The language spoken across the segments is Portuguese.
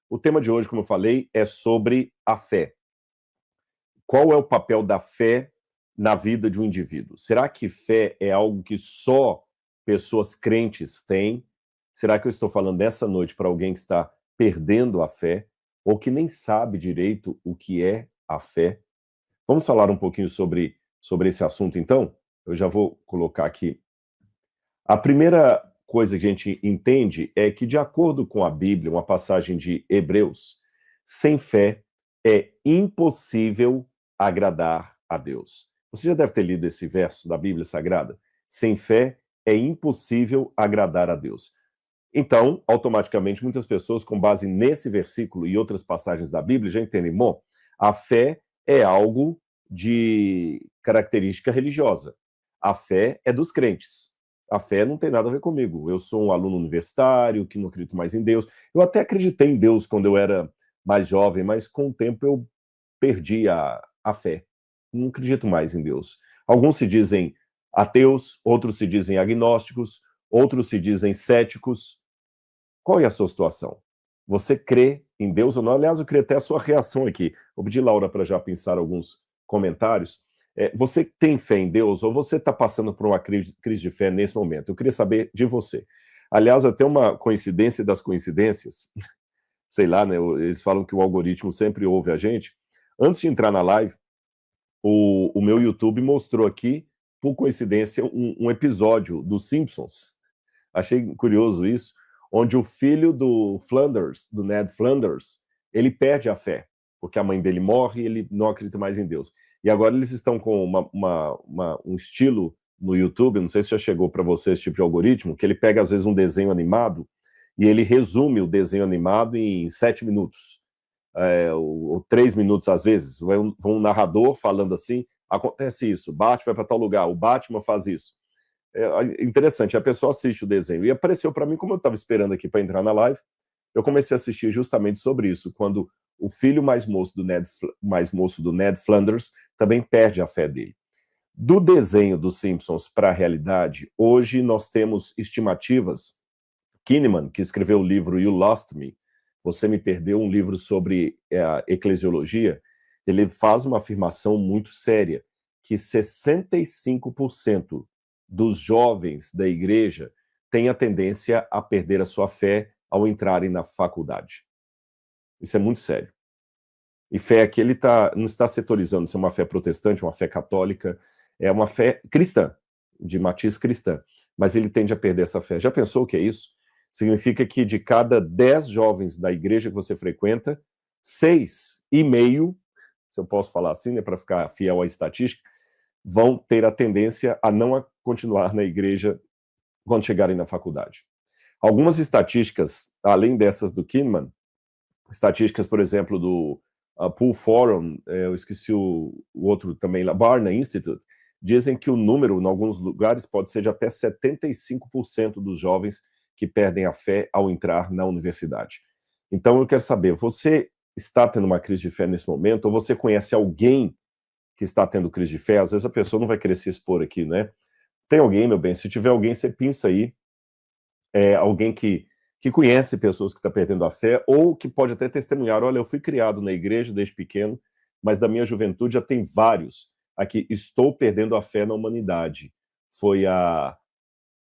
O tema de hoje, como eu falei, é sobre a fé. Qual é o papel da fé na vida de um indivíduo? Será que fé é algo que só pessoas crentes têm? Será que eu estou falando nessa noite para alguém que está perdendo a fé ou que nem sabe direito o que é a fé? Vamos falar um pouquinho sobre esse assunto, então? Eu já vou colocar aqui. A primeira coisa que a gente entende é que, de acordo com a Bíblia, uma passagem de Hebreus, sem fé é impossível agradar a Deus. Você já deve ter lido esse verso da Bíblia Sagrada. Sem fé é impossível agradar a Deus. Então, automaticamente, muitas pessoas, com base nesse versículo e outras passagens da Bíblia, já entendem, bom, a fé é algo de característica religiosa. A fé é dos crentes. A fé não tem nada a ver comigo. Eu sou um aluno universitário que não acredito mais em Deus. Eu até acreditei em Deus quando eu era mais jovem, mas com o tempo eu perdi a fé. Não acredito mais em Deus. Alguns se dizem ateus, outros se dizem agnósticos, outros se dizem céticos. Qual é a sua situação? Você crê em Deus ou não? Aliás, eu queria até a sua reação aqui. Vou pedir, Laura, para já pensar alguns comentários. Você tem fé em Deus ou você está passando por uma crise de fé nesse momento? Eu queria saber de você. Aliás, até uma coincidência das coincidências, sei lá, né? Eles falam que o algoritmo sempre ouve a gente. Antes de entrar na live, o meu YouTube mostrou aqui, por coincidência, um episódio dos Simpsons. Achei curioso isso, onde o filho do Flanders, do Ned Flanders, ele perde a fé, porque a mãe dele morre e ele não acredita mais em Deus. E agora eles estão com um estilo no YouTube, não sei se já chegou para você esse tipo de algoritmo, que ele pega às vezes um desenho animado e ele resume o desenho animado em 7 minutos, ou 3 minutos às vezes. Vai um narrador falando assim, acontece isso, Batman vai para tal lugar, o Batman faz isso. É interessante, a pessoa assiste o desenho. E apareceu para mim, como eu estava esperando aqui para entrar na live, eu comecei a assistir justamente sobre isso, quando o filho mais moço do Ned Flanders também perde a fé dele. Do desenho dos Simpsons para a realidade, hoje nós temos estimativas. Kahneman, que escreveu o livro You Lost Me, Você Me Perdeu, um livro sobre a eclesiologia, ele faz uma afirmação muito séria, que 65% dos jovens da igreja têm a tendência a perder a sua fé ao entrarem na faculdade. Isso é muito sério. E fé aqui, ele não está setorizando se é uma fé protestante, uma fé católica, é uma fé cristã, de matiz cristã, mas ele tende a perder essa fé. Já pensou o que é isso? Significa que de cada 10 jovens da igreja que você frequenta, 6,5, se eu posso falar assim, né, para ficar fiel à estatística, vão ter a tendência a não continuar na igreja quando chegarem na faculdade. Algumas estatísticas, além dessas do Kahneman, estatísticas, por exemplo, do Pool Forum, eu esqueci o outro também, lá, Barna Institute, dizem que o número, em alguns lugares, pode ser de até 75% dos jovens que perdem a fé ao entrar na universidade. Então, eu quero saber, você está tendo uma crise de fé nesse momento, ou você conhece alguém que está tendo crise de fé? Às vezes a pessoa não vai querer se expor aqui, né? Tem alguém, meu bem? Se tiver alguém, você pensa aí, alguém que conhece pessoas que estão perdendo a fé, ou que pode até testemunhar, olha, eu fui criado na igreja desde pequeno, mas da minha juventude já tem vários aqui, estou perdendo a fé na humanidade. Foi a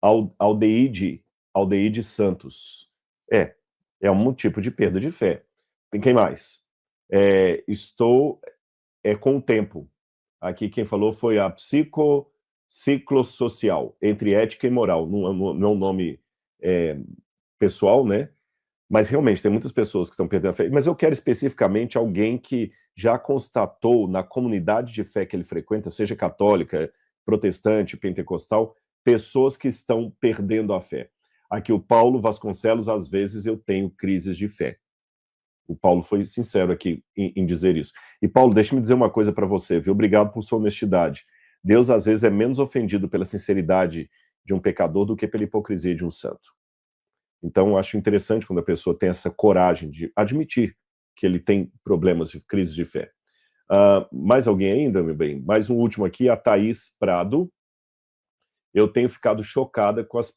Aldeide Santos. É um tipo de perda de fé. Tem quem mais? Estou com o tempo. Aqui quem falou foi a psicossocial, entre ética e moral. Não é um nome pessoal, né? Mas realmente tem muitas pessoas que estão perdendo a fé. Mas eu quero especificamente alguém que já constatou na comunidade de fé que ele frequenta, seja católica, protestante, pentecostal, pessoas que estão perdendo a fé. Aqui o Paulo Vasconcelos, às vezes eu tenho crises de fé. O Paulo foi sincero aqui em dizer isso. E Paulo, deixa-me dizer uma coisa para você, viu? Obrigado por sua honestidade. Deus às vezes é menos ofendido pela sinceridade de um pecador do que pela hipocrisia de um santo. Então, eu acho interessante quando a pessoa tem essa coragem de admitir que ele tem problemas de crise de fé. Mais alguém ainda, meu bem? Mais um último aqui, a Thaís Prado. Eu tenho ficado chocada com as...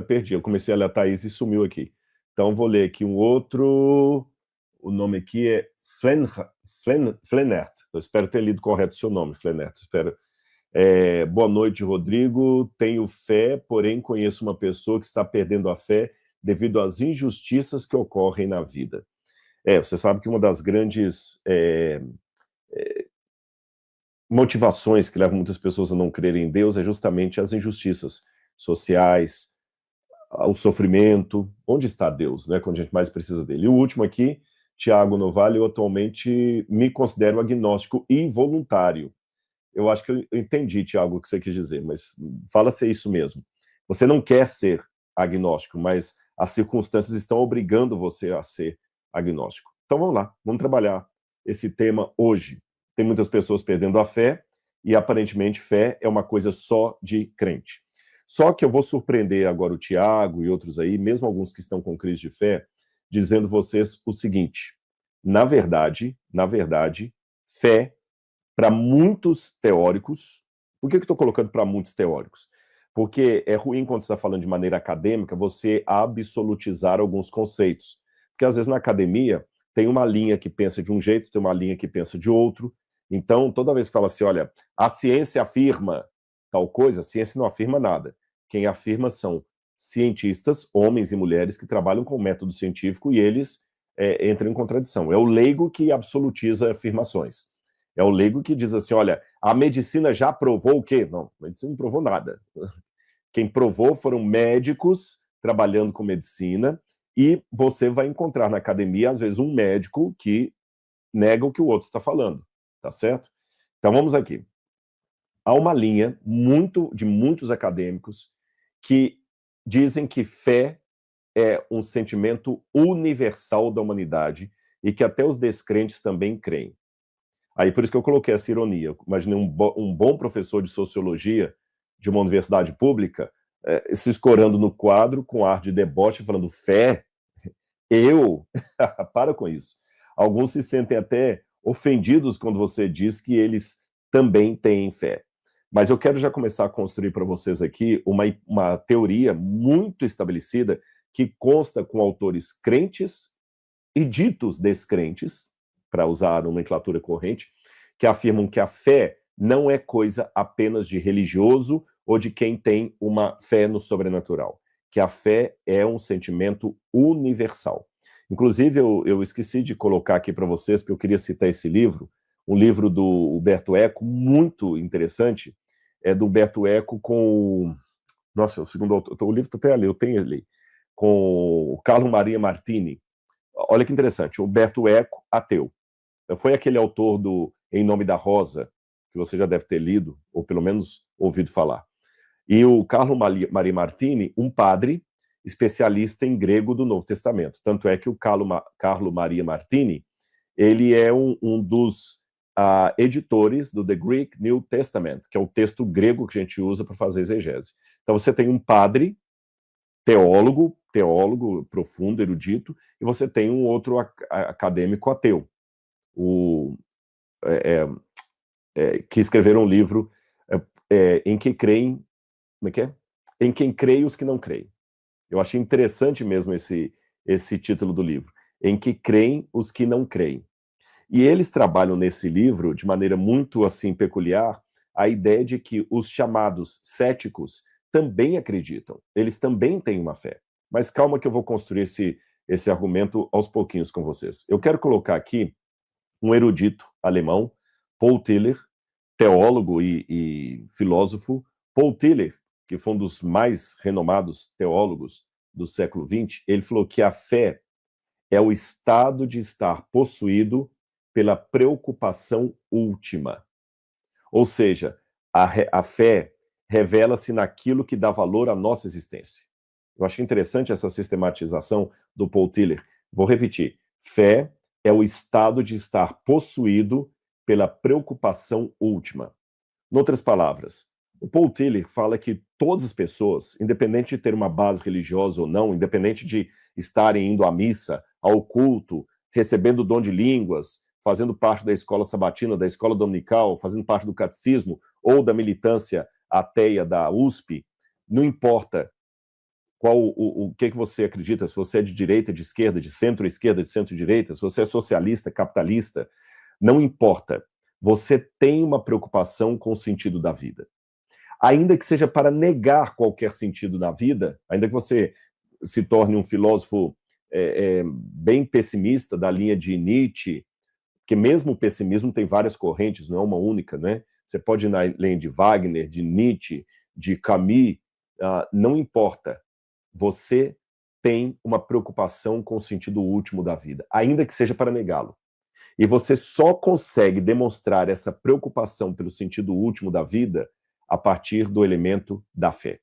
perdi, eu comecei a ler a Thaís e sumiu aqui. Então, vou ler aqui um outro. O nome aqui é Flenert. Eu espero ter lido correto o seu nome, Flenert. Espero. Boa noite, Rodrigo. Tenho fé, porém conheço uma pessoa que está perdendo a fé devido às injustiças que ocorrem na vida. Você sabe que uma das grandes motivações que levam muitas pessoas a não crerem em Deus é justamente as injustiças sociais, o sofrimento. Onde está Deus, né, quando a gente mais precisa dele? E o último aqui, Tiago Novalho, eu atualmente me considero agnóstico involuntário. Eu acho que eu entendi, Tiago, o que você quis dizer, mas fala se é isso mesmo. Você não quer ser agnóstico, mas as circunstâncias estão obrigando você a ser agnóstico. Então vamos lá, vamos trabalhar esse tema hoje. Tem muitas pessoas perdendo a fé, e aparentemente fé é uma coisa só de crente. Só que eu vou surpreender agora o Tiago e outros aí, mesmo alguns que estão com crise de fé, dizendo vocês o seguinte: na verdade, fé, para muitos teóricos. Por que eu estou colocando para muitos teóricos? Porque é ruim, quando você está falando de maneira acadêmica, você absolutizar alguns conceitos. Porque às vezes na academia tem uma linha que pensa de um jeito, tem uma linha que pensa de outro. Então, toda vez que fala assim, olha, a ciência afirma tal coisa, a ciência não afirma nada. Quem afirma são cientistas, homens e mulheres, que trabalham com o método científico, e eles entram em contradição. É o leigo que absolutiza afirmações. É o leigo que diz assim, olha, a medicina já provou o quê? Não, a medicina não provou nada. Quem provou foram médicos trabalhando com medicina, e você vai encontrar na academia, às vezes, um médico que nega o que o outro está falando, tá certo? Então vamos aqui. Há uma linha de muitos acadêmicos que dizem que fé é um sentimento universal da humanidade e que até os descrentes também creem. Aí por isso que eu coloquei essa ironia. Eu imaginei um bom professor de sociologia de uma universidade pública se escorando no quadro com ar de deboche, falando fé? Eu? Para com isso. Alguns se sentem até ofendidos quando você diz que eles também têm fé. Mas eu quero já começar a construir para vocês aqui uma teoria muito estabelecida que consta com autores crentes e ditos descrentes, para usar a nomenclatura corrente, que afirmam que a fé não é coisa apenas de religioso ou de quem tem uma fé no sobrenatural, que a fé é um sentimento universal. Inclusive, eu esqueci de colocar aqui para vocês, porque eu queria citar esse livro, um livro do Humberto Eco, muito interessante, é do Humberto Eco com... Nossa, o segundo autor, o livro está até ali, eu tenho ele, com o Carlo Maria Martini. Olha que interessante, Humberto Eco, ateu. Foi aquele autor do Em Nome da Rosa, que você já deve ter lido, ou pelo menos ouvido falar. E o Carlo Maria Martini, um padre especialista em grego do Novo Testamento. Tanto é que o Carlo Maria Martini, ele é um dos editores do The Greek New Testament, que é o texto grego que a gente usa para fazer exegese. Então você tem um padre teólogo profundo, erudito, e você tem um outro acadêmico ateu, que escreveram um livro em que creem, como é que é? Em quem creem os que não creem. Eu achei interessante mesmo esse título do livro, em que creem os que não creem. E eles trabalham nesse livro, de maneira muito assim peculiar, a ideia de que os chamados céticos também acreditam, eles também têm uma fé. Mas calma que eu vou construir esse argumento aos pouquinhos com vocês. Eu quero colocar aqui um erudito alemão, Paul Tiller, teólogo e filósofo. Paul Tiller, que foi um dos mais renomados teólogos do século XX, ele falou que a fé é o estado de estar possuído pela preocupação última. Ou seja, a fé revela-se naquilo que dá valor à nossa existência. Eu achei interessante essa sistematização do Paul Tiller. Vou repetir. Fé é o estado de estar possuído pela preocupação última. Em outras palavras, o Paul Tiller fala que todas as pessoas, independente de ter uma base religiosa ou não, independente de estarem indo à missa, ao culto, recebendo o dom de línguas, fazendo parte da escola sabatina, da escola dominical, fazendo parte do catecismo ou da militância ateia da USP, não importa o que você acredita, se você é de direita, de esquerda, de centro-esquerda, de centro-direita, se você é socialista, capitalista, não importa. Você tem uma preocupação com o sentido da vida. Ainda que seja para negar qualquer sentido na vida, ainda que você se torne um filósofo bem pessimista, da linha de Nietzsche, porque mesmo o pessimismo tem várias correntes, não é uma única, né? Você pode ir na linha de Wagner, de Nietzsche, de Camus, não importa. Você tem uma preocupação com o sentido último da vida, ainda que seja para negá-lo. E você só consegue demonstrar essa preocupação pelo sentido último da vida a partir do elemento da fé.